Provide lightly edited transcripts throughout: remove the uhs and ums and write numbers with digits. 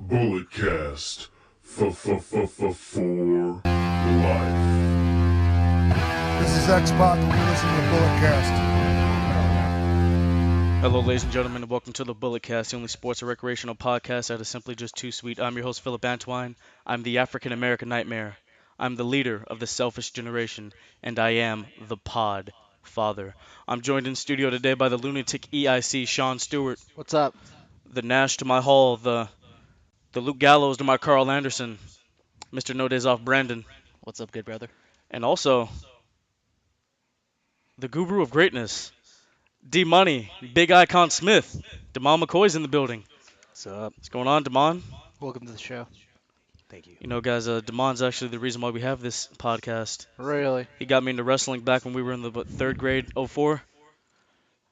Bulletcast for life. This is X-Pac, and you listen to the Bulletcast. Hello, ladies and gentlemen, and welcome to the Bulletcast, the only sports and recreational podcast that is simply just too sweet. I'm your host, Philip Antwine. I'm the African-American nightmare. I'm the leader of the selfish generation, and I am the pod father. I'm joined in studio today by the lunatic EIC, Sean Stewart, What's up? the Nash to my Hall, the Luke Gallows to my Carl Anderson, Mr. No Days Off Brandon, What's up, good brother? and also the guru of greatness, D-Money, Big Icon Smith. Damon McCoy's in the building. What's up? What's going on, Damon? Welcome to the show. Thank you. You know, guys, Damon's actually the reason why we have this podcast. Really? He got me into wrestling back when we were in the third grade, '04.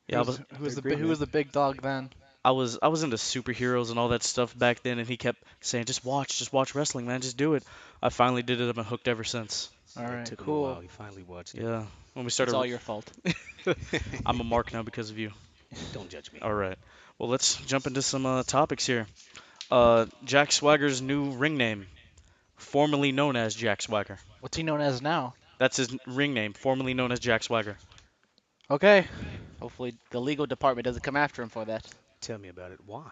Yeah, Who was the big dog then? I was into superheroes and all that stuff back then, and he kept saying, just watch wrestling, man, just do it. I finally did it. I've been hooked ever since. All right, It took him a cool. while. He finally watched it. Yeah, when we It's started. all your fault. I'm a mark now because of you. Don't judge me. All right. Well, let's jump into some topics here. Jack Swagger's new ring name, formerly known as Jack Swagger. What's he known as now? That's his ring name, formerly known as Jack Swagger. Okay. Hopefully the legal department doesn't come after him for that. Tell me about it. Why?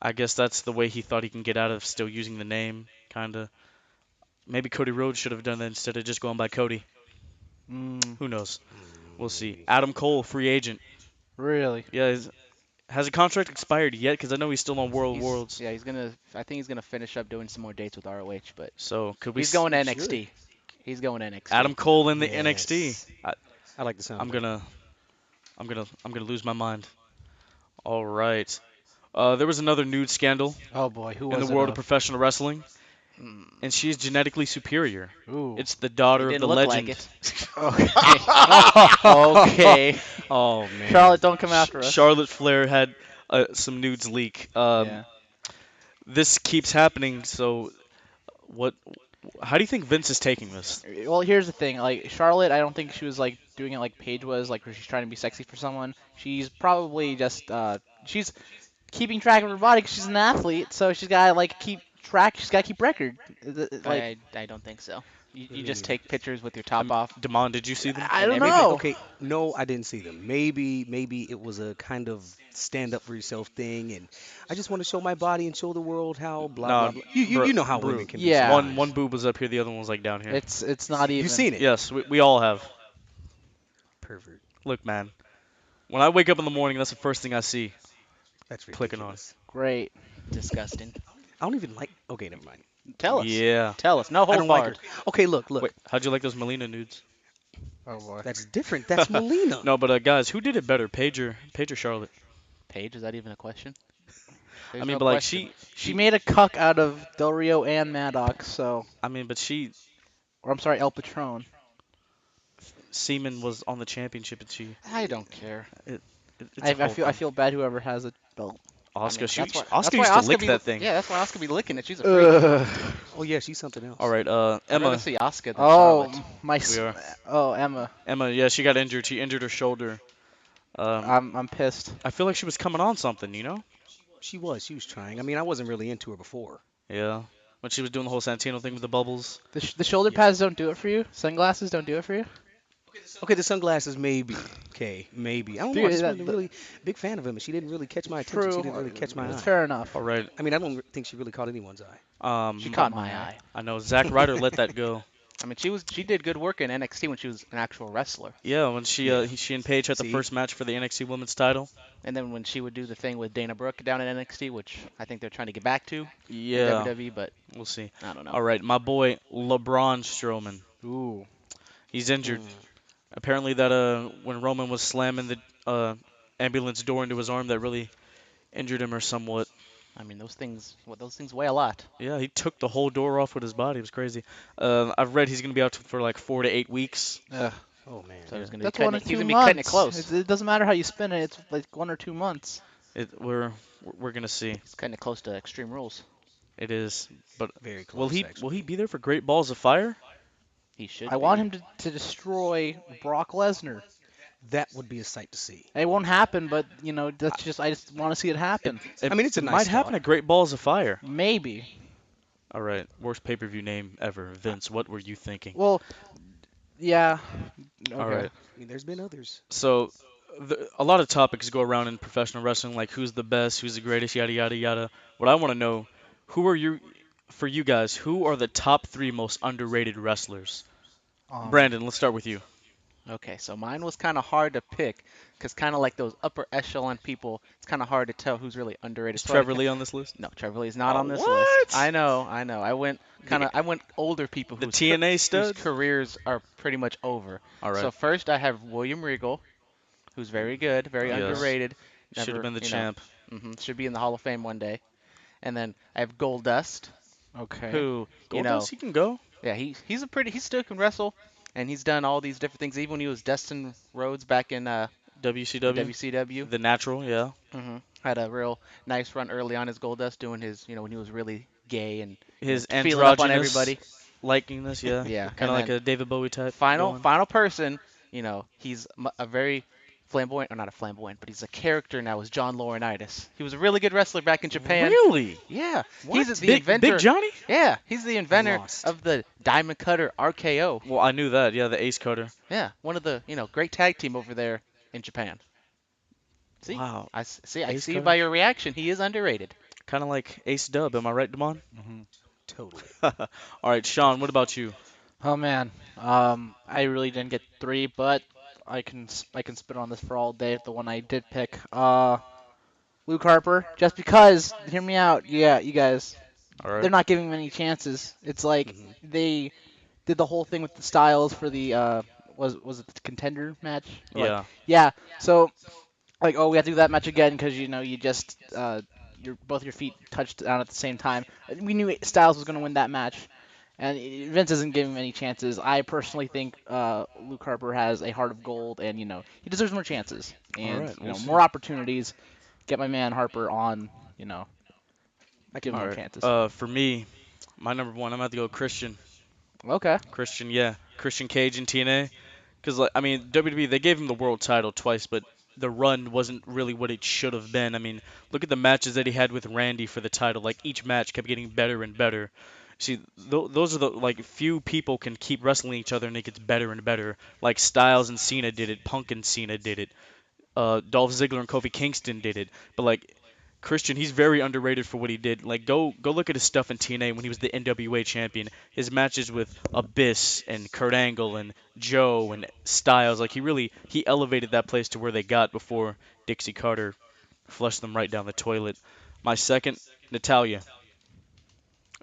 I guess that's the way he thought he can get out of still using the name, kind of. Maybe Cody Rhodes should have done that instead of just going by Cody. Who knows? We'll see. Adam Cole, free agent. Really? Yeah, has a contract expired yet? Because I know he's still on Worlds. Yeah, I think he's gonna finish up doing some more dates with ROH, but So could we? he's going to he NXT. He's going to NXT. Adam Cole in the Yes. NXT. I like the sound. I'm gonna lose my mind. All right. There was another nude scandal Oh boy, who was in it the world of of? professional wrestling, Mm. and she's genetically superior. Ooh. It's the daughter of Didn't the look legend. like it. Okay. Oh man. Charlotte, don't come after us. Charlotte Flair had some nudes leak. Yeah. This keeps happening. So, what? How do you think Vince is taking this? Well, here's the thing. Like Charlotte, I don't think she was like doing it like Paige was, like where she's trying to be sexy for someone. She's probably just she's keeping track of her body 'cause she's an athlete, so she's gotta like keep track. She's gotta keep record. Like I don't think so. you just take pictures with your top off. Damon, did you see them? I don't Maybe- know. Okay, no, I didn't see them. Maybe it was a kind of stand up for yourself thing, and I just want to show my body and show the world how blah Nah, blah blah. You know how bro, women can yeah. be. One sometimes. boob was up here, the other one was like down here. It's not even. You seen it? Yes, we all have. Pervert. Look, man. When I wake up in the morning, that's the first thing I see. That's Clicking on. ridiculous. Great. Disgusting. I don't even like. Okay, never mind. Tell us. Yeah. Tell us. No I hold don't like barred. her. Okay, look. Wait, how'd you like those Melina nudes? Oh boy. That's different. That's Melina. No, but guys, who did it better, Paige or Charlotte? Paige, is that even a question? I There's mean, no but like question. she, She made a cuck out of Del Rio and Maddox, so. I mean, but Or I'm sorry, El Patron. Seaman was on the championship, and I don't care. it's I a whole feel thing. bad whoever has a belt. Oscar, that's why- Oscar that's used why to lick be, that thing. Yeah, that's why Oscar be licking it. She's a freak. Oh yeah, she's something else. All right, I'd Emma. rather see Oscar than Oh, Charlotte. My. We are. Oh, Emma. Emma, yeah, she got injured. She injured her shoulder. I'm pissed. I feel like she was coming on something, you know? She was trying. I mean, I wasn't really into her before. Yeah. When she was doing the whole Santino thing with the bubbles. The shoulder pads don't do it for you. Sunglasses don't do it for you. Okay, the sunglasses maybe. Okay, maybe. I don't know. Dude, I just that- wasn't really big fan of him, and she didn't really catch my attention. True. She didn't really catch my eye. Fair enough. All right. I mean, I don't think she really caught anyone's eye. She caught my eye. I know Zack Ryder let that go. I mean, she did good work in NXT when she was an actual wrestler. Yeah, when she and Paige had the See? first match for the NXT Women's title. And then when she would do the thing with Dana Brooke down in NXT, which I think they're trying to get back to Yeah. WWE, but We'll see. I don't know. All right, my boy LeBron Strowman. Ooh. He's injured. Apparently that when Roman was slamming the ambulance door into his arm, that really injured him or somewhat. I mean, those things weigh a lot. Yeah, he took the whole door off with his body. It was crazy. I've read he's gonna be out for like 4 to 8 weeks. Oh man. So he's gonna That's be 1 cutting or 2 he's gonna be months. cutting it close. It doesn't matter how you spin it. It's like 1 or 2 months. We're gonna see. He's cutting it close to Extreme Rules. It is, but Very close. will he actually. be there for Great Balls of Fire? He should. I want him to destroy Brock Lesnar. That would be a sight to see. It won't happen, but I- that's just I just want to see it It happen. it, I mean, it's a it nice might happen thought. at Great Balls of Fire. Maybe. All right, worst pay-per-view name ever. Uh, Vince, what were you thinking? Well, yeah. All Okay. right. I mean, there's been others. So, a lot of topics go around in professional wrestling, like who's the best, who's the greatest, yada yada yada. What I want to know, who are you, for you guys, who are the top three most underrated wrestlers? Um, Brandon, let's start with you. okay, so mine was kind of hard to pick because kind of like those upper echelon people, it's kind of hard to tell who's really underrated. Is So I, Trevor Lee on this list? no, Trevor Lee is not Oh, on this list. what? I know. The I went older people the whose TNA whose studs? careers are pretty much over. All So right. first I have William Regal, who's very good, very Yes. underrated. Should have Never, been the champ. should be in the Hall of Fame one day. And then I have Goldust, Okay. who, Goldust, he can go. yeah, he still can wrestle, and he's done all these different things. Even when he was Dustin Rhodes back in WCW. WCW, The natural, yeah. had a real nice run early on as Goldust, doing his, when he was really gay and His feeling up on androgynous everybody. likeness, yeah. Yeah, Kind and of like then a David Bowie type final going. final person, he's a very flamboyant, or not a flamboyant, but he's a character now. Is John Laurinaitis. He was a really good wrestler back in Japan. Really? Yeah, What? he's the Big inventor. Johnny? Yeah, he's the I'm inventor lost. of the Diamond Cutter RKO. Well, I knew that. Yeah, the Ace Cutter. Yeah, one of the great tag team over there in Japan. See, Wow. I Ace see Cutter? by your reaction, he is underrated. Kind of like Ace Dub. Am I right, Damon? Hmm. Totally. All right, Sean. What about you? Oh man. I really didn't get three, but I can spit on this for all day. The one I did pick. Luke Harper. Just because. Hear me out. Yeah, you guys. All right. They're not giving him any chances. It's like Hmm. they did the whole thing with the styles for the was it the contender match? Like Yeah. yeah. So like we have to do that match again because you just your both your feet touched down at the same time. We knew Styles was going to win that match, and Vince isn't giving him any chances. I personally think Luke Harper has a heart of gold, and he deserves more chances All and right. We'll see. more opportunities. Get my man Harper on. I Give can him All more right. chances. For me, my number one, I'm gonna have to go Christian. Okay. Christian, yeah. Christian Cage in TNA. Because like, I mean, WWE they gave him the world title twice, but the run wasn't really what it should have been. I mean, look at the matches that he had with Randy for the title. Like each match kept getting better and better. See, those are the like few people can keep wrestling each other and it gets better and better. Like Styles and Cena did it, Punk and Cena did it, Dolph Ziggler and Kofi Kingston did it. But like Christian, he's very underrated for what he did. Like go look at his stuff in TNA when he was the NWA champion. His matches with Abyss and Kurt Angle and Joe and Styles, like he elevated that place to where they got before Dixie Carter flushed them right down the toilet. My second, Natalia,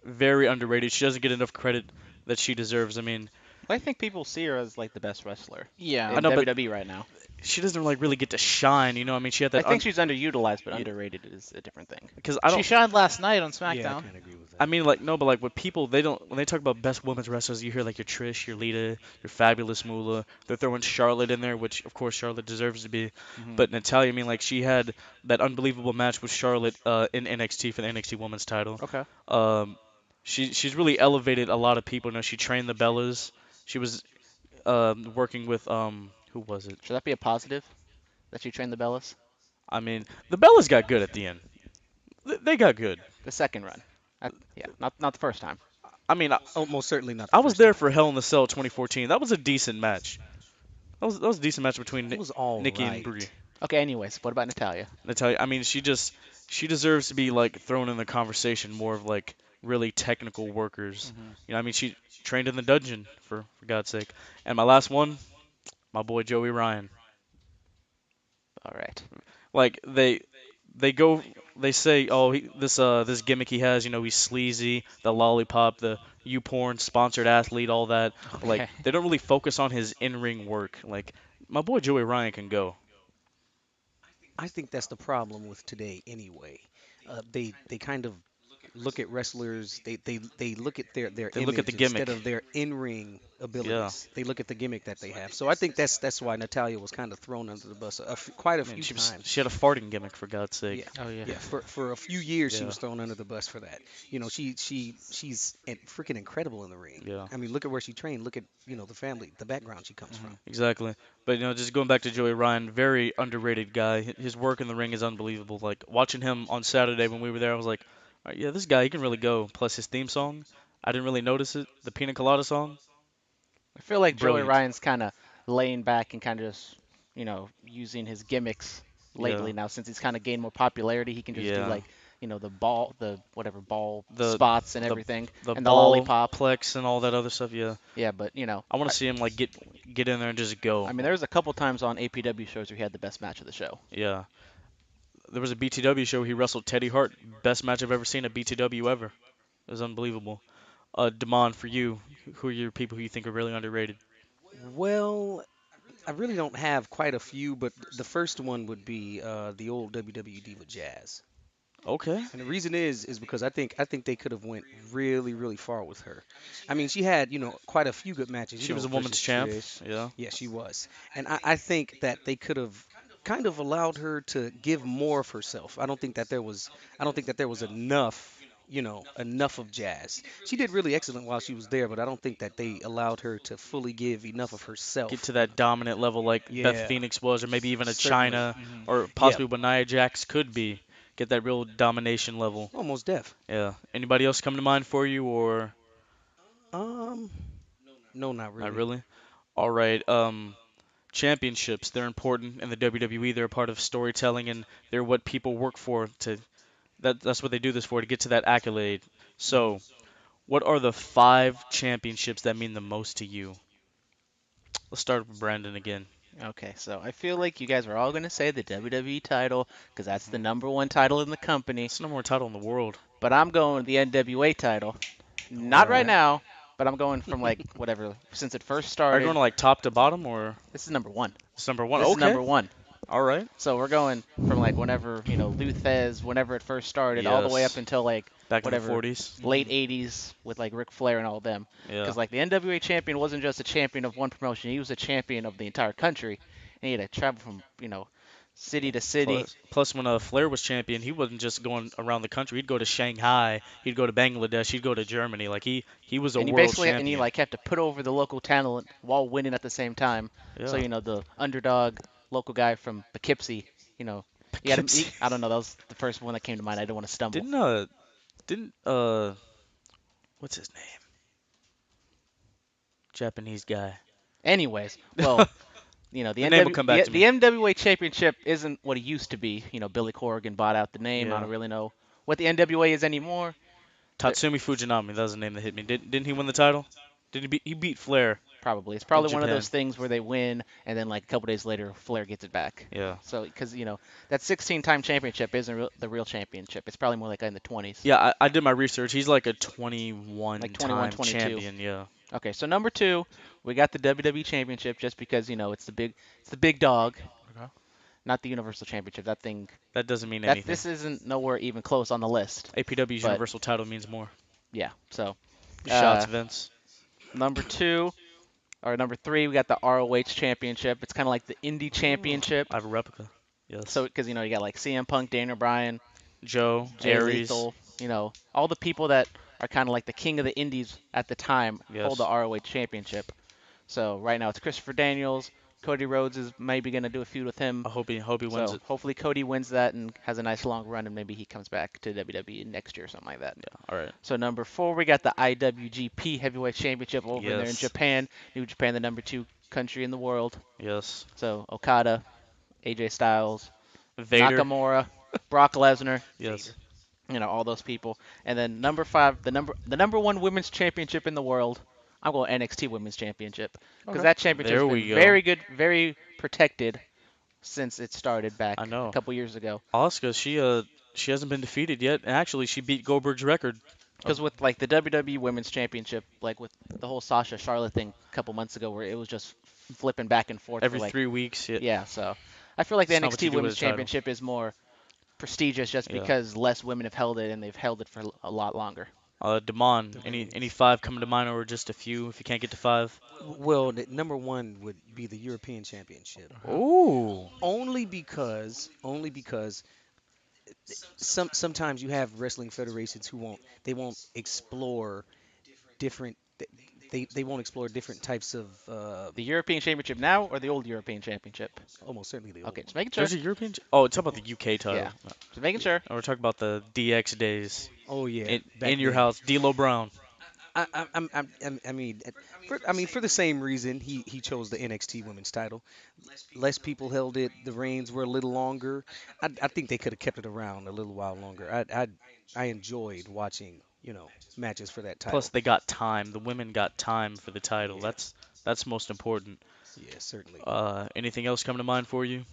very underrated. She doesn't get enough credit that she deserves. I mean, I think people see her as like the best wrestler Yeah. I in know, but WWE right now. she doesn't like really get to shine. You know, I mean, she had I that think she's underutilized, but yeah, underrated is a different thing. because I She don't. shined last night on Yeah, I SmackDown. kind of agree with I that. mean, like no, but like with people, they don't when they talk about best women's wrestlers, you hear like your Trish, your Lita, your Fabulous Moolah. They're throwing Charlotte in there, which of course Charlotte deserves to be. Hmm. But Natalia, I mean, like she had that unbelievable match with Charlotte in NXT for the NXT Women's Title. Okay. Um, she's really elevated a lot of people. You know, she trained the Bellas. She was working with who was it? Should that be a positive that she trained the Bellas? I mean, the Bellas got good at the end. They got good. The second run. Yeah, not the first time. I mean, Oh, most certainly not the I was first there time. for Hell in the Cell 2014. That was a decent match. That was a decent match between It was all Nikki and Brie. right. Okay, anyways, what about Natalia? Natalia, I mean, she deserves to be like thrown in the conversation more of like really technical workers. Hmm. You know, I mean, she trained in the dungeon for God's sake. And my last one, my boy Joey Ryan. All right. Like they go they say oh this gimmick he has, you know, he's sleazy, the lollipop, the you porn sponsored athlete, all that. But like Okay. they don't really focus on his in-ring work. Like my boy Joey Ryan can go. I think that's the problem with today anyway. They kind of look at wrestlers. They look at their They look at the image instead gimmick. of their in-ring Yeah. abilities. They look at the gimmick that they have. So I think that's why Natalia was kind of thrown under the bus quite a I mean, few times. she had a farting gimmick for God's sake. Yeah, Oh yeah. yeah. For a few years, she Yeah. was thrown under the bus for that. She's freaking incredible in the ring. Yeah. I mean, look at where she trained. Look at the family, the background she comes Hmm. from. Exactly. But just going back to Joey Ryan, very underrated guy. His work in the ring is unbelievable. Like watching him on Saturday when we were there, I was like, all right, yeah, this guy he can really go. Plus his theme song, I didn't really notice it. The Pina Colada song, I feel like Joey brilliant. Ryan's kind of laying back and kind of just, using his gimmicks Yeah. lately now since he's kind of gained more popularity. He can just do Yeah. like, the ball, the whatever ball The spots and the everything, the and the ball lollipop. plex and all that other stuff. Yeah. Yeah, but I want to see him like get in there and just I go. mean, there was a couple times on APW shows where he had the best match of the show. Yeah. There was a BTW show he wrestled Teddy Hart. Best match I've ever seen at BTW ever. It was unbelievable. Damon, for you, who are your people who you think are really underrated? Well, I really don't have quite a few, but the first one would be the old WWE Diva Jazz. Okay. And the reason is because I think they could have went really far with her. I mean, she had quite a few good matches, She was a woman's versus champ. Trish. Yeah. Yeah, she was, and I think that they could have kind of allowed her to give more of herself. I don't think that there was enough. Enough of Jazz. She did really excellent while she was there, but I don't think that they allowed her to fully give enough of Get herself. to that dominant level like Beth Yeah, Phoenix was, or maybe even a certainly. China, Hmm. or Yeah, possibly what Nia Jax could be. Get that real domination level. almost deaf. Yeah. Anybody else come to mind for you, or Um, no, not not really. really? All right. Championships. They're important in the WWE. They're a part of storytelling, and they're what people work for to. That's what they do this for, to get to that accolade. Hmm. So, what are the 5 championships that mean the most to you? Let's start with Brandon again. Okay, so I feel like you guys are all going to say the WWE title because that's the number one title in the company, It's the number one title in the world. but I'm going with the NWA title. All Not right right. now, but I'm going from like whatever since it first Are you going started. to like top to bottom, or This is number one. it's number one? This is Okay. number one. All right. So we're going from like whenever, Luthez, whenever it first started, all the way up Yes. until like Back in the whatever 40s. late 80s with like Ric Flair and all them. Yeah. Because like the NWA champion wasn't just a champion of one promotion; he was a champion of the entire country, and he had to travel from city to city. Plus, when Flair was champion, he wasn't just going around the country. He'd go to Shanghai. He'd go to Bangladesh. He'd go to Germany. Like he was a world And he champion. like had to put over the local talent while winning at the same time. So Yeah. the underdog local guy from Poughkeepsie, he had him. Poughkeepsie. I don't know. That was the first one that came to mind. I didn't want to stumble. Didn't what's his name? Japanese guy. Anyways, well, the The name will come back to The me. NWA Championship isn't what it used to be. Billy Corgan bought out the name. I Yeah. don't really know what the NWA is anymore. There- Tatsumi Fujinami. That was the name that hit me. Didn't he win the title? Did he beat Flair Probably it's in probably one of Japan? those things where they win and then like a couple days later Flair gets it back. Yeah. So because that 16-time championship isn't the real championship. It's probably more like in the 20s, Yeah, I did my research. He's like a 21 like 21, time 22. champion. Yeah. Okay, so number two, we got the WWE Championship just because it's the big dog, Okay. not the Universal Championship. That thing That doesn't mean that anything. this isn't nowhere even close on the list. APW's But universal title means more. yeah, so Shots, uh, Vince. number two or number three, we got the ROH Championship. It's kind of like the Indie Ooh, Championship. I have a replica. Yes. So because you got like CM Punk, Daniel Bryan, Joe, Jay Aries. Lethal, all the people that are kind of like the king of the indies at the time hold the Yes. ROH Championship. So right now it's Christopher Daniels. Cody Rhodes is maybe gonna do a feud with him. I hope he wins So it. hopefully Cody wins that and has a nice long run, and maybe he comes back to WWE next year or something like that. Yeah. All right. So number four, we got the IWGP Heavyweight Championship over there in Yes. Japan. New Japan, the number two country in the world. Yes. So Okada, AJ Styles, Vader. Nakamura, Brock Lesnar, Yes. all those people. And then number five, the number one women's championship in the world. I'm going NXT Women's Championship because Okay. that championship's There been we go. very good, very protected since it started I back a know. couple years ago. Asuka, she hasn't been defeated yet. And actually, she beat Goldberg's record Because of with like the WWE Women's Championship, like with the whole Sasha Charlotte thing a couple months ago, where it was just flipping back and forth for every like 3 weeks. Yeah. yeah. So I feel like the It's not what you NXT do with Women's a title. Championship is more prestigious just Yeah. because less women have held it and they've held it for a lot longer. Damon, The any women's. five coming to mind, or just a few if you can't get to five? Well, number one would be the European Championship. Uh-huh. Ooh. Only because sometimes you have wrestling federations who won't explore different they won't explore different types of The European Championship now or the old European Championship? almost certainly the Okay, old just one. making sure. There's a European. Oh, it's about the UK Yeah, title. just making Yeah. sure. And we're talking about the DX days Oh yeah, back in your then. house. D'Lo Brown. I mean, for the same reason he chose the NXT Women's title. Less people held it. The reigns were a little longer. I think they could have kept it around a little while longer. I enjoyed watching matches for that Plus, title. they got time. The women got time for the title. Yeah, That's most important. yeah, certainly. Anything else come to mind for you?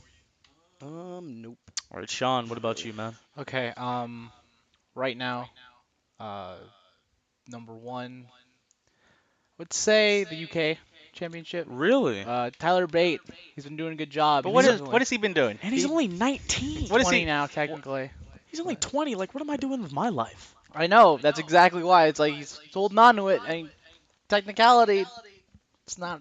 Nope. All right, Sean. What about you, man? Okay. Right now, uh, number one, would say the UK Championship. Really? Tyler Bate, he's been doing a good job. But He's what has he been doing? And he's only 19. 20 He? now wh- technically. He's only 20. Like, what am I doing with my life? I know. That's exactly why. It's like he's holding on to it, and technicality, it's not.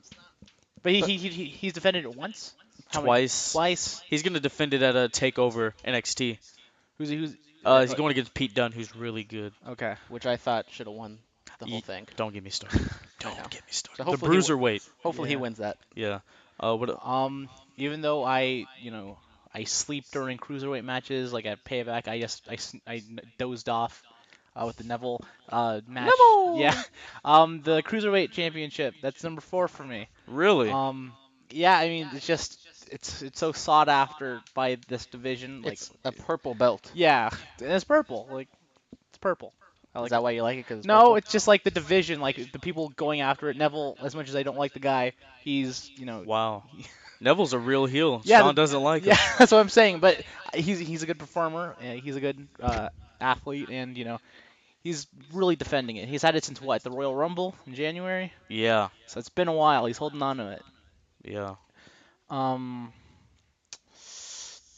But But he's defended it once. How many? twice. Twice. He's gonna defend it at a Takeover NXT. Who's He's going against Pete Dunne, who's really good. okay. Which I thought should have won the whole Ye- thing. Don't get me started. I Don't know. get me So started. The hopefully bruiserweight. hopefully he Yeah. wins that. Yeah. What? Even though I sleep during cruiserweight matches, like at Payback, dozed off with the Neville match. Yeah. Neville! The cruiserweight championship. That's number 4 for me. Really? Yeah. I mean, it's so sought after by this division. Like, It's a purple belt. yeah, and it's purple. Like, it's purple. I Is like that it. why you like it? Because it's No, purple? it's just like the division, like the people going after it. Neville, as much as I don't like the guy, he's Wow. Neville's a real heel. yeah, Sean doesn't like him. yeah, that's what I'm saying. But he's a good performer. He's a good athlete, and he's really defending it. He's had it since what, the Royal Rumble in January. Yeah. So it's been a while. He's holding on to it. Yeah. Um,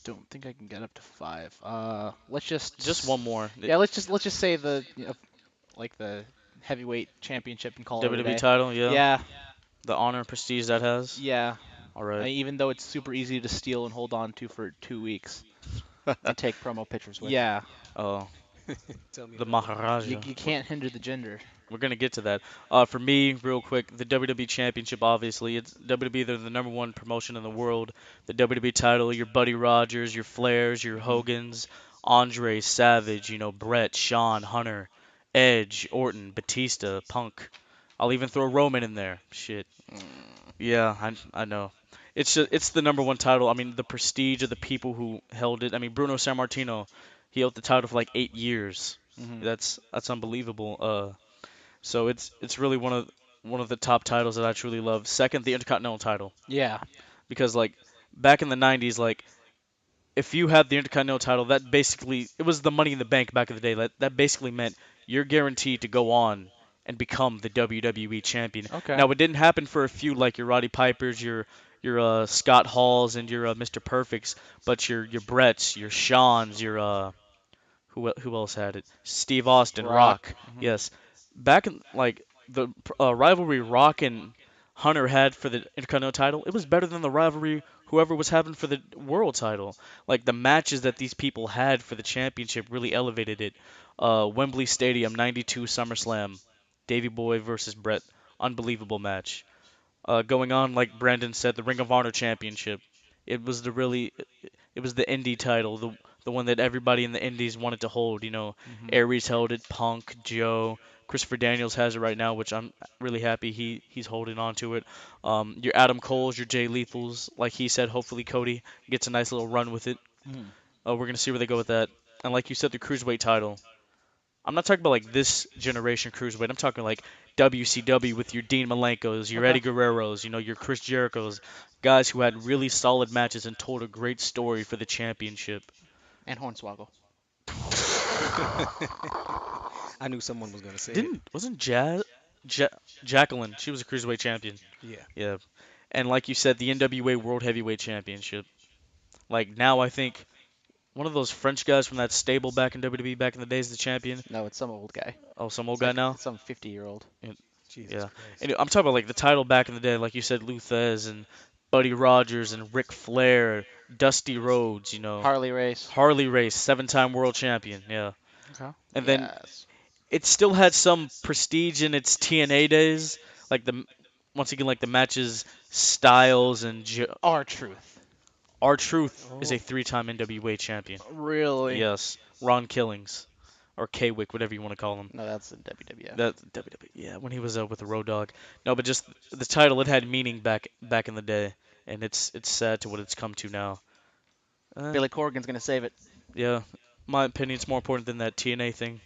don't think I can get up to 5. Let's Just one more. Yeah, let's just say the like the heavyweight championship and call it a WWE day. title. Yeah. Yeah, The honor and prestige that has. yeah. All right. Even though it's super easy to steal and hold on to for 2 weeks. And take promo pictures with. Yeah, Oh, Tell me the about it. Maharaja. you can't hinder the gender. We're gonna get to that. For me, real quick, the WWE Championship. Obviously, it's WWE. They're the number one promotion in the world. The WWE title. Your Buddy Rogers, your Flairs, your Hmm. Hogans, Andre, Savage. Brett, Shawn, Hunter, Edge, Orton, Batista, Punk. I'll even throw Roman in there. Shit. Mm. Yeah, I know. It's the number one title. I mean, the prestige of the people who held it. I mean, Bruno Sammartino, he held the title for like 8 years. Hmm. That's unbelievable. So it's really one of the top titles that I truly love. Second, the Intercontinental title, Yeah. because like back in the 90s, like if you had the Intercontinental title, that basically it was the Money in the Bank back in the day. That basically meant you're guaranteed to go on and become the WWE champion. Okay. Now it didn't happen for a few like your Roddy Pipers, your Scott Halls, and your Mr. Perfects, but your Bretts, your Shawns, your who else had it? Steve Austin, Rock. Rock. Hmm. Yes. Back in like the rivalry Rock and Hunter had for the Intercontinental title, it was better than the rivalry whoever was having for the world title. Like the matches that these people had for the championship really elevated it. Wembley Stadium, 92 SummerSlam, Davey Boy versus Brett, unbelievable match. Going on, like Brandon said, the Ring of Honor Championship. It was it was the indie title, the one that everybody in the indies wanted to hold. Hmm. Aries held it, Punk, Joe, Christopher Daniels has it right now, which I'm really happy he's holding on to it. Your Adam Cole's, your Jay Lethals, like he said, hopefully Cody gets a nice little run with it. Hmm. We're gonna see where they go with that. And like you said, the cruiserweight title. I'm not talking about like this generation cruiserweight. I'm talking like WCW with your Dean Malenkos, your Okay. Eddie Guerreros, your Chris Jerichos, guys who had really solid matches and told a great story for the championship. And Hornswoggle. I knew someone was gonna say it. Didn't wasn't ja- Jacqueline? She was a cruiserweight champion. Yeah. Yeah, and like you said, the NWA World Heavyweight Championship. Like now, I think one of those French guys from that stable back in WWE back in the days, the champion. No, it's some old guy. Oh, some old It's guy like now. some 50-year-old. Jesus Yeah, Christ. and I'm talking about like the title back in the day, like you said, Luthez and Buddy Rogers and Ric Flair, Dusty Rhodes, Harley Race. Harley Race, 7-time world champion. Yeah, Okay. and then Yes. it still had some prestige in its TNA days, like once again like the matches, Styles and R Truth. R-Truth is a Oh, 3-time NWA champion. Really? Yes, Ron Killings or K-Wick, whatever you want to call him. No, that's in WWF. That WWE, yeah, when he was with the Road Dogg. No, but just the title, it had meaning back in the day, and it's sad to what it's come to now. Billy Corgan's gonna save it Yeah, my opinion, it's more important than that TNA thing.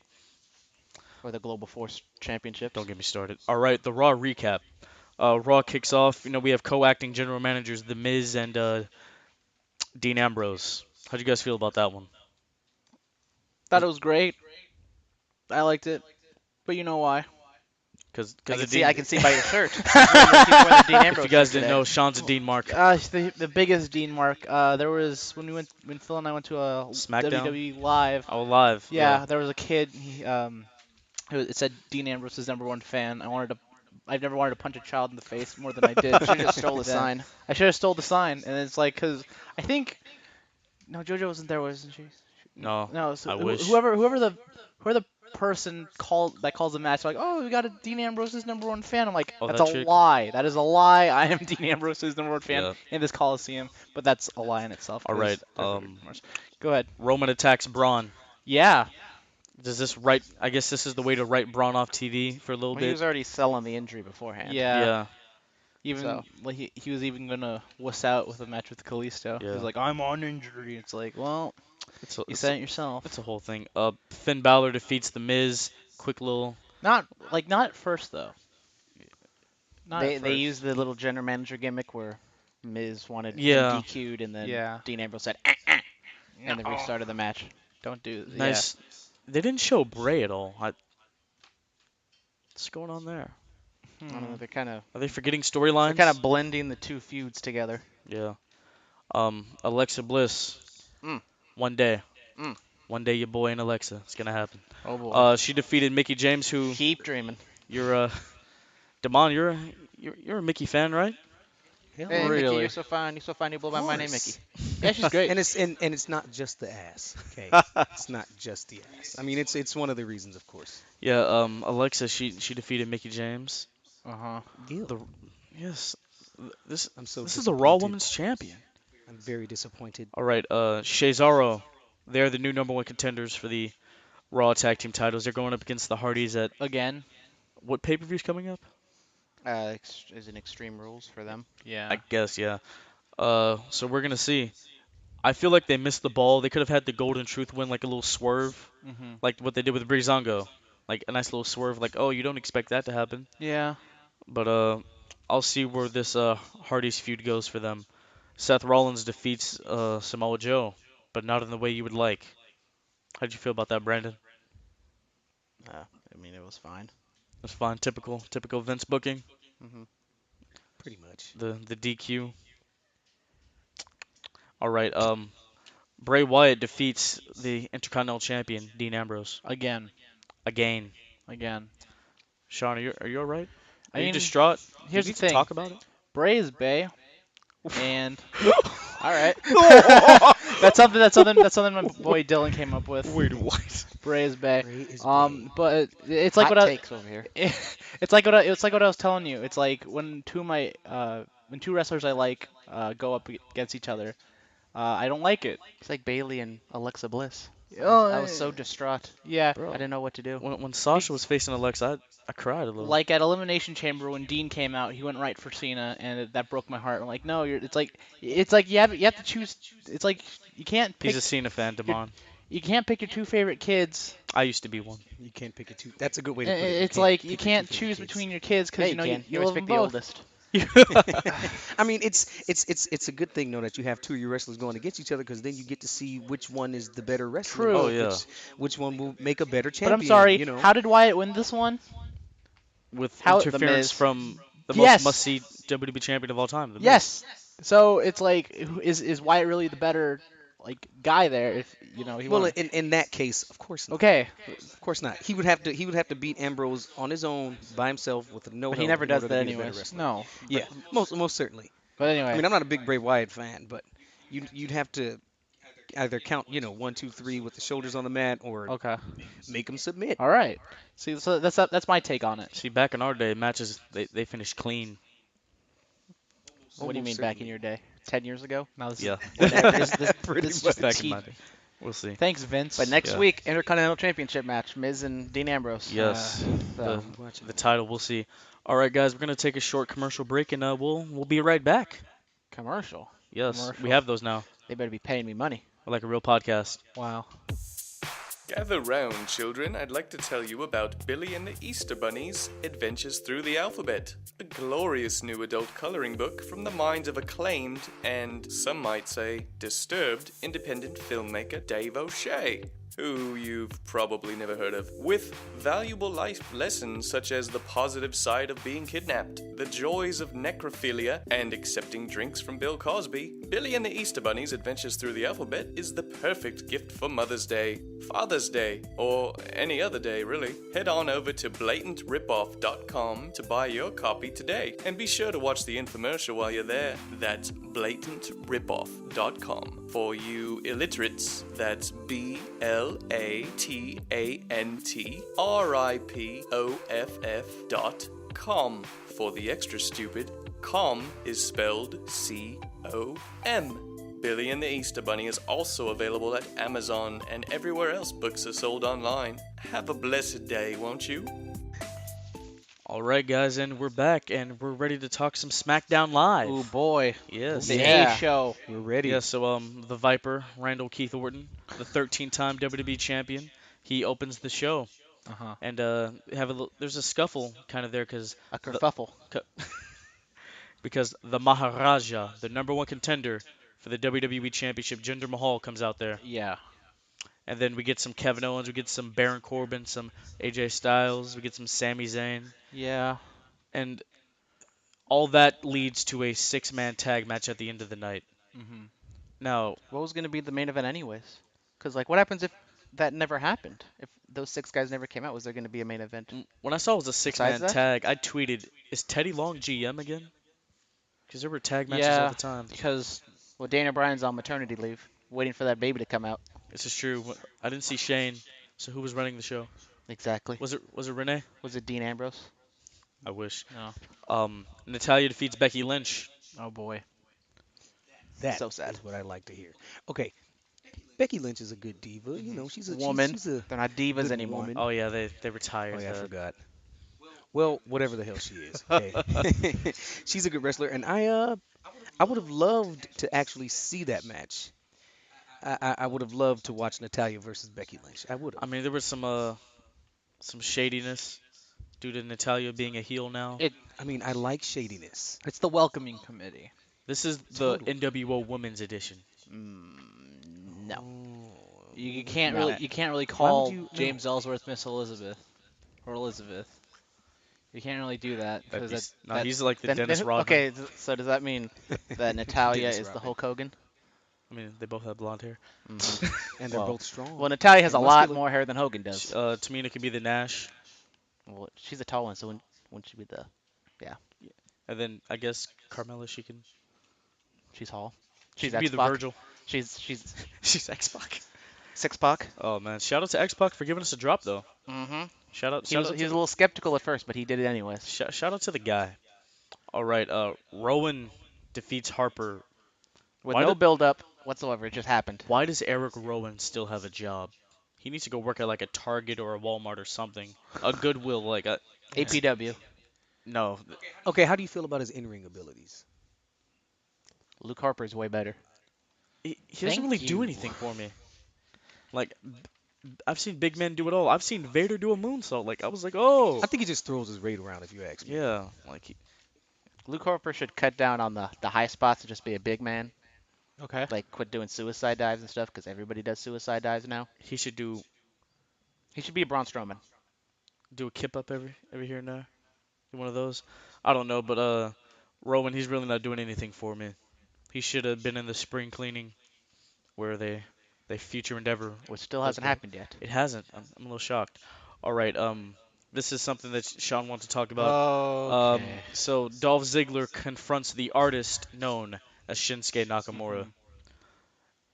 for the Global Force Championships. Don't get me started. All right, the Raw recap. Raw kicks off. We have co-acting general managers The Miz and Dean Ambrose. How'd you guys feel about that one? Thought it was great. I liked it. But you know why? Because I can see by your shirt. He's wearing the Dean if Ambrose you guys shirt didn't today. know, Sean's a Dean Mark. The biggest Dean Mark. There was when Phil and I went to a SmackDown? WWE live. Oh, live. Yeah, there was a kid. It said Dean Ambrose is #1 fan. I've never wanted to punch a child in the face more than I did. Should have just stole the then. sign. I should have stole the sign, and it's like, cause I think no, JoJo wasn't there, wasn't she? No, No, so I wish. whoever the person that calls the match, like, oh, we got a Dean Ambrose's #1 fan. I'm like, Oh, that's that a chick? lie. That is a lie. I am Dean Ambrose's #1 fan Yeah. in this Coliseum, but that's a lie in itself. All 'cause right, they're rumors. Go ahead. Roman attacks Braun. Yeah. Does this I guess this is the way to write Braun off TV for a little Well, he bit. was already selling the injury beforehand. Yeah. Yeah. Even So- like he was even gonna wuss out with a match with Kalisto. Yeah. He's like, I'm on injury. It's like, well, It's you said it yourself. it's a whole thing. Finn Balor defeats The Miz. Quick little. Not at first though. Not They at they first. used the little general manager gimmick where Miz wanted Yeah. him DQ'd and then Yeah. Dean Ambrose said and then restarted the match. Don't do Nice. They didn't show Bray at all. What's going on there? Yeah. I don't know, they're kind of Are they forgetting storylines? blending the two feuds together. Yeah. Alexa Bliss. Mm. One day. Mm. One day, your boy and Alexa. It's gonna happen. Oh boy. She defeated Mickey James, who Keep dreaming. you're Damon. You're a Mickey fan, right? hell Hey yeah. Mickey, Really? you're so fine. You're so fine. You blow my mind, Mickey. Yeah, she's great. And it's not just the ass. Okay, it's not just the ass. I mean, it's one of the reasons, of course. Yeah. Alexa, she defeated Mickey James. Uh-huh. Yes. This I'm so this is the Raw disappointed. Women's Champion. I'm very disappointed. All right. Cesaro. They're the new #1 contenders for the Raw Tag Team titles. They're going up against the Hardys at Again. what pay-per-view's coming up? Is in Extreme Rules for them. Yeah. I guess, yeah. So we're gonna see. I feel like they missed the ball. They could have had the Golden Truth win like a little swerve, Mm-hmm. like what they did with Breezango, like a nice little swerve. Like, oh, you don't expect that to happen. Yeah. But I'll see where this Hardys feud goes for them. Seth Rollins defeats Samoa Joe, but not in the way you would like. How'd you feel about that, Brandon? I mean, it was fine. That's fine. Typical Vince booking. Hmm Pretty much. The DQ. All right. Bray Wyatt defeats the Intercontinental Champion Dean Ambrose Again. again. Sean, are you all right? Are I you mean, distraught? here's Do we the need to thing. talk about it? Bray is Bay, and all right. Oh! That's something my boy Dylan came up with. Wait, what? Bray is Bay. Bray is But it's like Hot what takes over here. it's like what I was telling you. It's like when two wrestlers I like go up against each other. I don't like it. It's like Bailey and Alexa Bliss. Oh, I was so distraught. Yeah. Bro, I didn't know what to do. when Sasha was facing Alexa, I cried a little. Like at Elimination Chamber when Dean came out, he went right for Cena, and that broke my heart. I'm like, no, it's like you have to choose. It's like you can't pick He's a Cena fan, Damon. you can't pick your two favorite kids. I used to be one. You can't pick a two. That's a good way to put it. It's like you pick your can't two favorite choose kids. between your kids because Yeah, you know can. you always love pick them the both. oldest. I mean, it's a good thing though that you have two of your wrestlers going against each other because then you get to see which one is the better wrestler. True. Oh, yeah. Which one will make a better But champion? I'm sorry. You know. How did Wyatt win this one? With How- The interference Miz. from the Yes. most must-see WWE champion of all time. The Miz. Yes. So it's like, is Wyatt really the better like guy there if he Well, wanted. in that case, of course not. Okay, Of course not. He would have to beat Ambrose on his own by himself with no but he help never in does order to that be the better anyways. wrestler. No, Yeah, most certainly. but I anyway. mean, I'm not a big Bray Wyatt fan, but you'd have to either count, 1, 2, 3 with the shoulders on the mat, or Okay. make him submit. All right. See, so that's my take on it. See, back in our day, matches they finished clean. What do you Almost mean back in certainly. your day? 10 years ago? No, this Yeah, is whatever. This Pretty this is much. just back in tea. my day. We'll see. Thanks, Vince. But next Yeah. week, Intercontinental Championship match, Miz and Dean Ambrose. Yes, So, the the title. We'll see. All right, guys, we're gonna take a short commercial break, and we'll be right back. commercial. Yes, we Commercial. have those now. They better be paying me money. We're like a real podcast. Wow. Gather round, children. I'd like to tell you about Billy and the Easter Bunny's Adventures Through the Alphabet, a glorious new adult coloring book from the minds of acclaimed and, some might say, disturbed independent filmmaker Dave O'Shea, who you've probably never heard of, with valuable life lessons such as the positive side of being kidnapped, the joys of necrophilia, and accepting drinks from Bill Cosby. Billy and the Easter Bunny's Adventures Through the Alphabet is the perfect gift for Mother's Day, Father's Day, or any other day really. Head on over to blatantripoff.com to buy your copy today, and be sure to watch the infomercial while you're there. That's blatantripoff.com. For you illiterates, that's blatantripoff.com. For the extra stupid, com is spelled C-O-M. Billy and the Easter Bunny is also available at Amazon and everywhere else books are sold online. Have a blessed day, won't you? All right, guys, and we're back, and we're ready to talk some SmackDown Live. Ooh boy. Yes. The Yeah. A show. We're ready. Yeah, so the Viper, Randall Keith Orton, the 13-time WWE champion, he opens the show, Uh-huh. and there's a scuffle kind of there A kerfuffle. because the Maharaja, the number one contender for the WWE Championship, Jinder Mahal, comes out there, Yeah. and then we get some Kevin Owens, we get some Baron Corbin, some AJ Styles, we get some Sami Zayn, Yeah. and all that leads to a six-man tag match at the end of the night. Mhm. Now, What was going to be the main event anyways? Because, like, what happens if that never happened? If those 6 guys never came out, was there going to be a main event? when I saw it was a six-man that? tag, I tweeted, "Is Teddy Long GM again?" Because there were tag matches all Yeah. the time. Because Well, Daniel Bryan's on maternity leave, waiting for that baby to come out. This is true. I didn't see Shane, so who was running the show? Exactly. Was it Renee? Was it Dean Ambrose? I wish. No. Natalia defeats Becky Lynch. Oh boy. That So sad. is what I like to hear. Okay, Becky Lynch is a good diva. She's a Woman. She's a They're not divas good anymore. woman. Oh yeah, they retired. Oh yeah, I that. forgot. Well, whatever the hell she is. Okay. She's a good wrestler, and I would have loved to actually see that match. I would have loved to watch Natalia versus Becky Lynch. I would I have. mean, there was some shadiness due to Natalia being a heel now. I mean, I like shadiness. It's the welcoming committee. This is the Totally. NWO Women's Edition. No. Oh, You can't No. really call you- no. James Ellsworth Miss Elizabeth or Elizabeth. You can't really do that That'd because be, no, he's like the Dennis then- Rodman. Okay, so does that mean that Natalia Dennis is the Rodman. Hulk Hogan? I mean, they both have blonde hair. Mhm. And they're Well- both strong. Well, Natalia has a And lot muscular. more hair than Hogan does. Tamina could be the Nash, Well, she's a tall one, so wouldn't she be the? and then I guess Carmella, she can She's tall. she She's can be the X-Pac. Virgil. She's She's X-Pac. Six Pac. Oh man, shout out to X-Pac for giving us a drop though. Mm-hmm. Shout out, He was a little skeptical at first, but he did it anyways. shout out to the guy. All right, Rowan defeats Harper. With Why no did- build up whatsoever, it just happened. Why does Eric Rowan still have a job? He needs to go work at like a Target or a Walmart or something. A Goodwill, like a APW. no. Okay, how do you feel about his in-ring abilities? Luke Harper is way better. He doesn't Thank really do you. anything for me. Like, I've seen big men do it all. I've seen Vader do a moonsault. Like, I was like, oh, I think he just throws his weight around, if you ask me. yeah. Like, Luke Harper should cut down on the high spots and just be a big man. Okay. Like, quit doing suicide dives and stuff because everybody does suicide dives now. he should do He should be a Braun Strowman. a kip up every here and there. Do one of those. I don't know, but Rowan, he's really not doing anything for me. He should have been in the spring cleaning. where they future endeavor which still those hasn't guys. happened yet. It hasn't. I'm a little shocked. All right. This is something that Sean wants to talk about. Okay. So Dolph Ziggler confronts the artist known as Shinsuke Nakamura.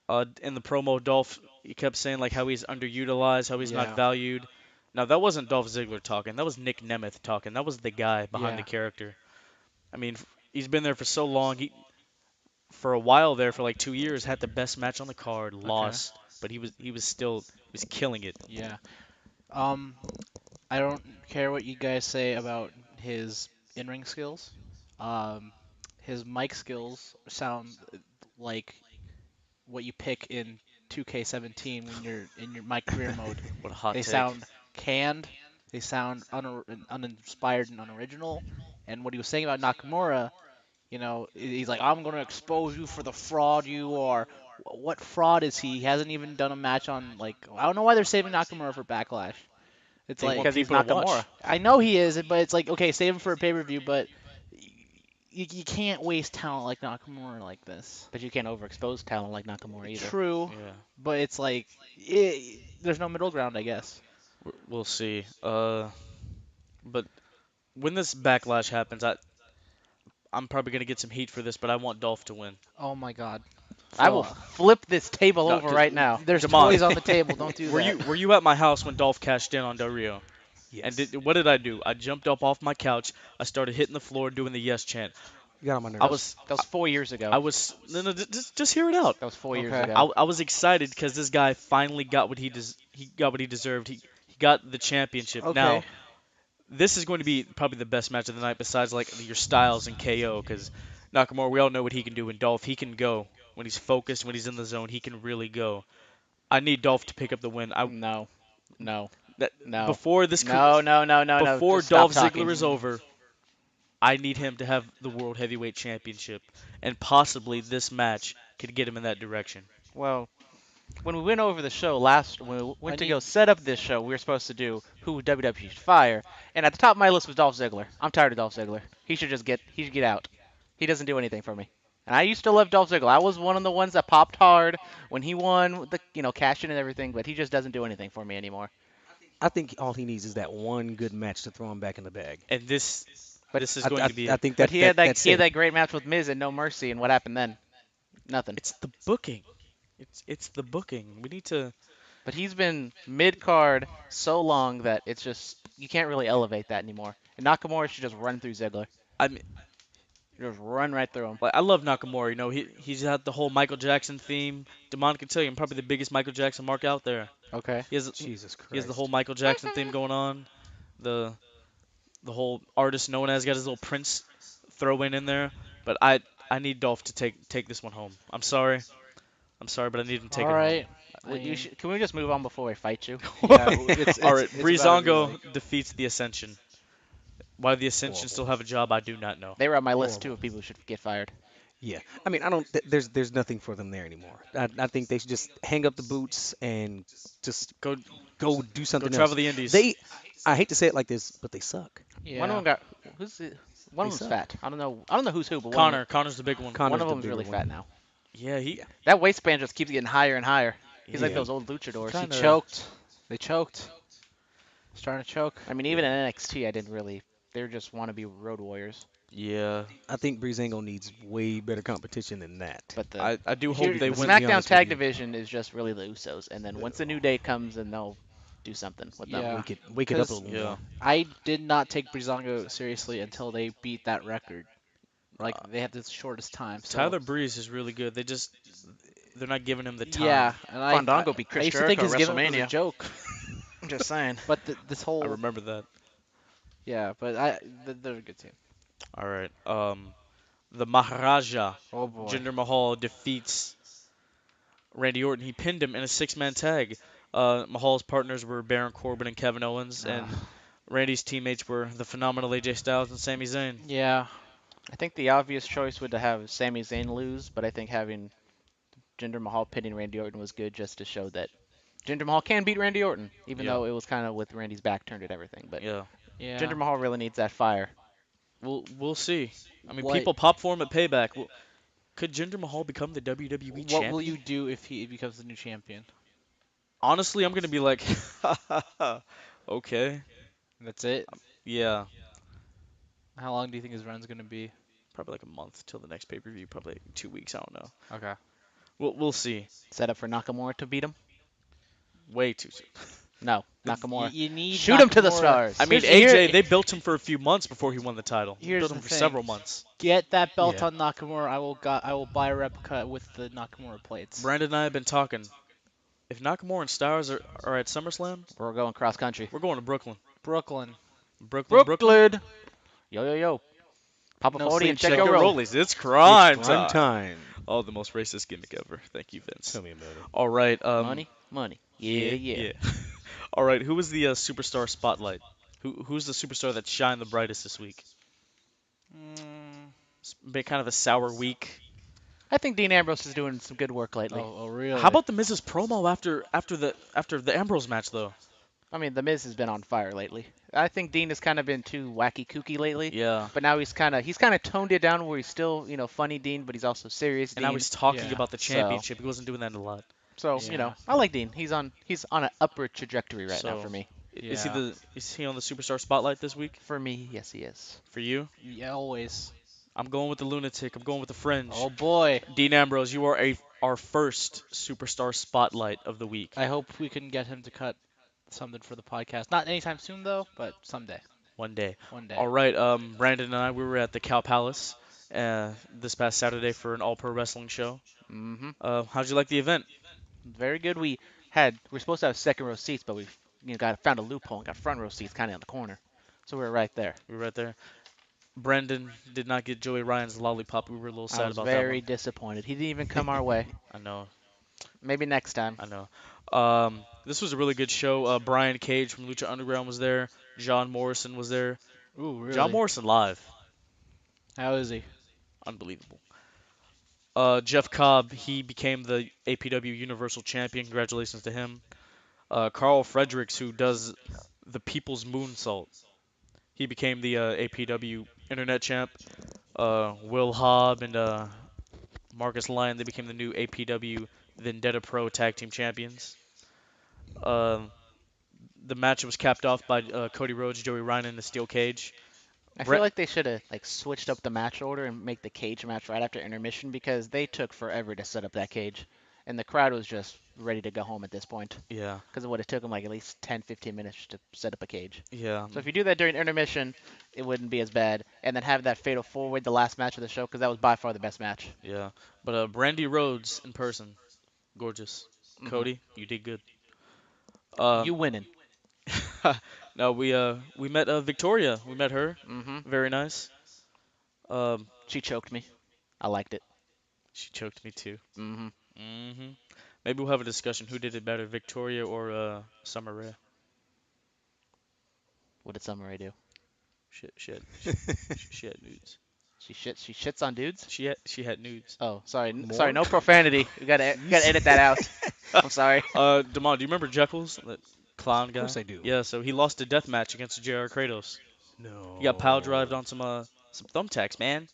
Hmm. In the promo, Dolph he kept saying like how he's underutilized, how he's not Yeah. valued. Now that wasn't Dolph Ziggler talking. That was Nick Nemeth talking. That was the guy behind the Yeah. character. I mean, he's been there for so long. He for a while there for like 2 years had the best match on the card, Okay. lost, but he was still he was killing it. Yeah. Um, I don't care what you guys say about his in-ring skills. Um, his mic skills sound like what you pick in 2K17 when you're in your my career mode. What a hot They take. sound canned. They sound uninspired and unoriginal. And what he was saying about Nakamura, he's like, I'm gonna expose you for the fraud you are. What fraud is he? He hasn't even done a match on like I don't know why they're saving Nakamura for Backlash. It's They like want Because he's people to Nakamura. watch. I know he is, but it's like okay, save him for a pay-per-view, but you can't waste talent like Nakamura like this. But you can't overexpose talent like Nakamura either. True, Yeah, but it's like there's no middle ground, I guess. we'll see. But when this backlash happens, I'm probably gonna get some heat for this, but I want Dolph to win. Oh my God, I will Phil, flip this table No, over right now. there's Damon, toys on the table. Don't do were that. you at my house when Dolph cashed in on Del Rio? And Yes. what did I do? I jumped up off my couch. I started hitting the floor doing the yes chant. You got on my I That nerves. was that was 4 years ago. I was no, just hear it out. That was 4 years Okay. ago. I was excited because this guy finally got what he got what he deserved. He got the championship. Now Okay. this is going to be probably the best match of the night besides like your Styles and KO because Nakamura we all know what he can do and Dolph he can go when he's focused when he's in the zone he can really go. I need Dolph to pick up the win. I No, no, that no, before this no, no, no, no, no. before Just stop Dolph Ziggler talking. is over, I need him to have the World Heavyweight Championship and possibly this match could get him in that direction. Well, when we went over the show last, when we I went to need. go set up this show, we were supposed to do who WWE should fire, and at the top of my list was Dolph Ziggler. I'm tired of Dolph Ziggler. He should get out. He doesn't do anything for me. And I used to love Dolph Ziggler. I was one of the ones that popped hard when he won the, cash in and everything, but he just doesn't do anything for me anymore. I think all he needs is that one good match to throw him back in the bag. And But this is I, going I, to be I it. think but that, that that's he had it. that great match with Miz and No Mercy, and what happened then? Nothing. It's the booking. It's the booking. We need to. But he's been mid card so long that it's just you can't really elevate that anymore. And Nakamura should just run through Ziggler. I mean, Just run right through him. like I love Nakamura. You know, he's had the whole Michael Jackson theme. Demond can tell you, I'm probably the biggest Michael Jackson mark out there. Okay. Jesus He has the whole Christ. Michael Jackson theme going on. The the whole artist known as got his little Prince throw in there. But I need Dolph to take this one home. I'm sorry. I'm sorry, but I need him to take All it home. right. I mean, Can we just move on before I fight you? yeah, it's All right, it's about to be Breezango like defeats the Ascension. Why the Ascension Horrible. still have a job, I do not know. They were on my list too Horrible. of people who should get fired. Yeah. I mean, I don't. There's nothing for them there anymore. I think they should just hang up the boots and just Go go do something travel else. the Indies. I hate to say it like this, but they suck. yeah. One of them got one They of them's suck. fat. I don't know. I don't know who's who, but Connor's the big one. Connor's one of the them's bigger really one. fat now. Yeah, he Yeah. That waistband just keeps getting higher and higher. He's like Yeah. those old luchadors. Kinda- He choked. They choked. Starting to choke. I mean, even in NXT, I didn't really. They just want to be road warriors. yeah. I think Breezango needs way better competition than that. But the I do here, hope they the win. be SmackDown honest Tag with you. Division is just really the Usos, and then once the New Day comes, then they'll do something with them. Yeah. Wake it up a 'Cause- little Yeah. more. I did not take Breezango seriously until they beat that record. Like they had the shortest time. So Tyler Breeze is really good. They're not giving him the time. yeah, and Fandango I, beat I Chris used to think Jericho his at gimmick was a WrestleMania. joke, I'm just saying. but this I whole remember that. yeah, but they're a good team. All right. The Maharaja, Oh boy. Jinder Mahal defeats Randy Orton. He pinned him in a six-man tag. Mahal's partners were Baron Corbin and Kevin Owens, and Randy's teammates were the phenomenal AJ Styles and Sami Zayn. Yeah. I think the obvious choice would to have Sami Zayn lose, but I think having Jinder Mahal pinning Randy Orton was good just to show that Jinder Mahal can beat Randy Orton, even Yeah. though it was kind of with Randy's back turned at everything. But Yeah. Yeah. Jinder Mahal really needs that fire. We'll see. I mean, What- people pop for him at Payback. Could Jinder Mahal become the WWE What will champion? you do if he becomes the new champion? Honestly, I'm gonna be like, okay, That's it. yeah, How long do you think his run's gonna be? probably like a month till the next pay-per-view. Probably like 2 weeks. I don't know. Okay. We'll see. Set up for Nakamura to beat him? Way too soon. No, You, Nakamura. you need Shoot him to the Nakamura. stars. I mean, Here's- AJ, they built him for a few months before he won the title. They Here's built the him for thing. several months. Get that belt Yeah. on Nakamura. I will buy a replica with the Nakamura plates. Brandon and I have been talking. If Nakamura and Styles are at SummerSlam, We're going cross country. we're going to Brooklyn. Brooklyn. Brooklyn. Brooklyn. Yo, yo, yo. Papa No 40 sleep and check till- your roll. rollies. It's crime It's crime time. time. Oh, the most racist gimmick ever. Thank you, Vince. Tell me about it. All right. Money, money. Yeah, yeah. All right. Who was the superstar spotlight? Who's the superstar that shined the brightest this week? Mm, It's been kind of a sour week. I think Dean Ambrose is doing some good work lately. oh, really? How about the Miz's promo after the Ambrose match though? I mean, The Miz has been on fire lately. I think Dean has kind of been too wacky kooky lately. Yeah. But now he's kind of toned it down where he's still, funny Dean, but he's also serious And Dean. now he's talking Yeah. about the So- championship. He wasn't doing that a lot. So, Yeah. I like Dean. He's on an upward trajectory right now So- for me. Is Yeah. he on the superstar spotlight this week For me, yes, he is. for you? Yeah, always. I'm going with the lunatic. I'm going with the fringe. Oh boy. Dean Ambrose, you are our first superstar spotlight of the week. I hope we can get him to cut something for the podcast. Not anytime soon though, but someday. One day. One day. All right. Brandon and I, we were at the Cow Palace this past Saturday for an All Pro Wrestling show. Mm-hmm. How'd you like the event? Very good. We're supposed to have second row seats, but we found a loophole and got front row seats kind of in the corner. So we were right there. We were right there. Brandon did not get Joey Ryan's lollipop. We were a little sad I was about very that disappointed. He didn't even come our way. one. I know. Maybe next time. I know. This was a really good show. Brian Cage from Lucha Underground was there. John Morrison was there. Ooh, really? John Morrison live. How is he? Unbelievable. Jeff Cobb, he became the APW Universal Champion. Congratulations to him. Carl Fredericks, who does the People's Moonsault, he became the APW Internet Champ. Will Hobb and Marcus Lyon, they became the new APW Vendetta Pro Tag Team Champions. The match was capped off by Cody Rhodes, Joey Ryan in the steel cage. I Brett- feel like they should have switched up the match order and make the cage match right after intermission because they took forever to set up that cage, and the crowd was just ready to go home at this point Yeah, because it would have took them like at least 10, 15 minutes to set up a cage. yeah. So if you do that during intermission, it wouldn't be as bad, and then have that fatal four-way the last match of the show because that was by far the best match. Yeah, but Brandy Rhodes in person, gorgeous. Mhm. Cody, you did good. You winning. No, we met Victoria. We met her. Mm-hmm. Very nice. She choked me. I liked it. She choked me too. Mm-hmm. Maybe we'll have a discussion. Who did it better, Victoria or Summer Rae? What did Summer Rae do? She had nudes. She shits on dudes. She had nudes. Oh, sorry, More? sorry, no profanity. We gotta edit that out. I'm sorry. Damon, do you remember Jekyll's, that clown guy? Of course I do. Yeah, so he lost a death match against J.R. Kratos. No. He got power drived on some thumbtacks, man.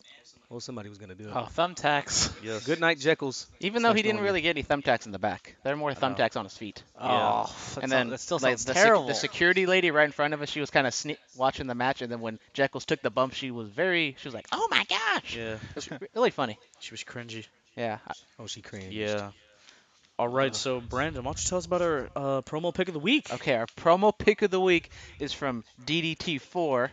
Well, somebody was gonna do it. Oh, thumbtacks. Yes. Good night, Jekyll's. Even though he Starts didn't knowing really get any thumbtacks in the back, there are more I know. thumbtacks on his feet. Oh, And then that still like, sounds the terrible. the security lady right in front of us, she was kind of watching the match, and then when Jekyll's took the bump, she was like, "Oh my gosh!" Yeah, It was really funny. she was cringy. Yeah. Oh, she cringed. Yeah. All right, so Brandon, why don't you tell us about our promo pick of the week? Okay, our promo pick of the week is from DDT4,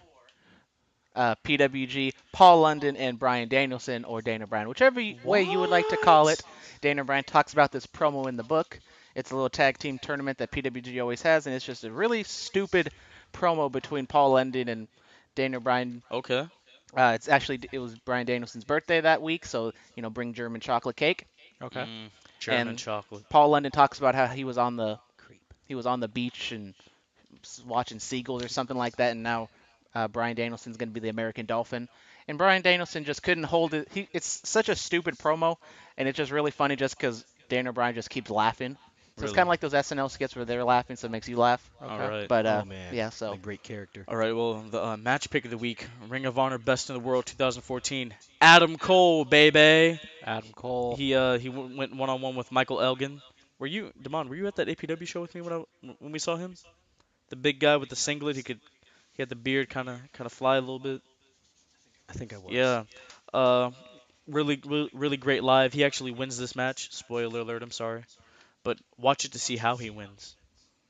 PWG, Paul London, and Bryan Danielson, or Dana Bryan, whichever way you would like to call it. Dana Bryan talks about this promo in the book. It's a little tag team tournament that PWG always has, and it's just a really stupid promo between Paul London and Dana Bryan. Okay. It was Bryan Danielson's birthday that week, so bring German chocolate cake. Okay. German And- chocolate. Paul London talks about how he was on the Creep. beach and watching seagulls or something like that, and now Bryan Danielson's going to be the American Dolphin. And Bryan Danielson just couldn't hold it. It's such a stupid promo, and it's just really funny just because Dana Bryan just keeps laughing. So it's Really? kind of like those SNL skits where they're laughing, so it makes you laugh. All Okay. right. But Oh man, yeah, what so a great character. All right. Well, the match pick of the week: Ring of Honor Best in the World 2014. Adam Cole, baby. Adam Cole. He went one on one with Michael Elgin. Were you, Damon? Were you at that APW show with me when we saw him? The big guy with the singlet. He had the beard, kind of fly a little bit. I think I was. Yeah. Uh, really great live. He actually wins this match. Spoiler alert. I'm sorry, but watch it to see how he wins.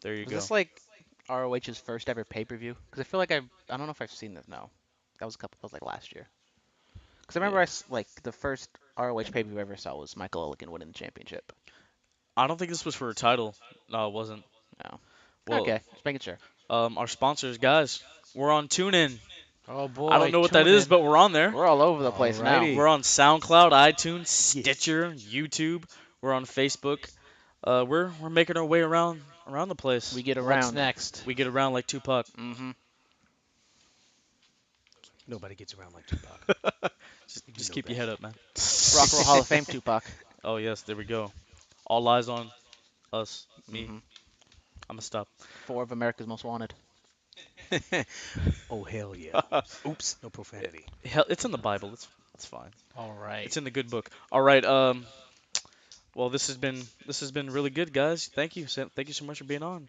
There you was go. this like ROH's first ever pay-per-view? Because I feel like I don't know if I've seen this. No, that was like last year. Because I remember Yeah. like the first ROH pay-per-view I ever saw was Michael Elgin winning the championship. I don't think this was for a title. No, it wasn't. No. Well, Okay, just making sure. our sponsors, guys, we're on TuneIn. Oh I don't boy, know what that tune is, in. but we're on there. We're all over the place now. Alrighty. We're on SoundCloud, iTunes, Yeah. Stitcher, YouTube. We're on Facebook. We're making our way around the place. We get What's around. next? We get around like Tupac. Mm-hmm. Nobody gets around like Tupac. Just, You just know keep your that. head up, man. Rock and Roll Hall of Fame, Tupac. Oh yes, there we go. All eyes on us, me. Mm-hmm. I'm gonna stop. 4 of America's Most Wanted. Oh hell yeah. Oops, no profanity. Hell, it's in the Bible. It's fine. All right. It's in the good book. All right. Well, this has been really good, guys. Thank you. Thank you so much for being on.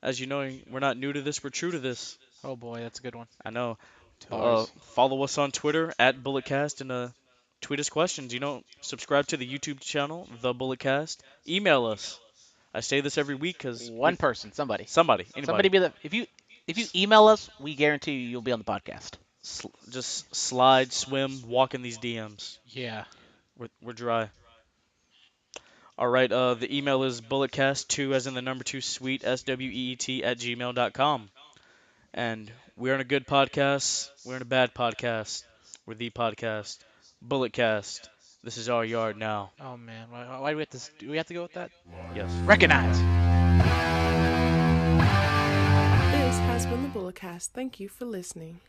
As you know, we're not new to this. We're true to this. Oh boy, that's a good one. I know. Bars. Follow us on Twitter at BulletCast and tweet us questions. Subscribe to the YouTube channel, The BulletCast. Email us. I say this every week because One person, somebody. anybody, Somebody be the if you email us, we guarantee you'll be on the podcast. just slide, swim, walk in these DMs. Yeah. We're dry. All right. The email is bulletcast2 as in the number 2 sweet SWEET at gmail.com. And we're in a good podcast. We're in a bad podcast. We're the podcast. Bulletcast. This is our yard now. Oh man, why do we have to? Do we have to go with that? Yes. Recognize. This has been the Bulletcast. Thank you for listening.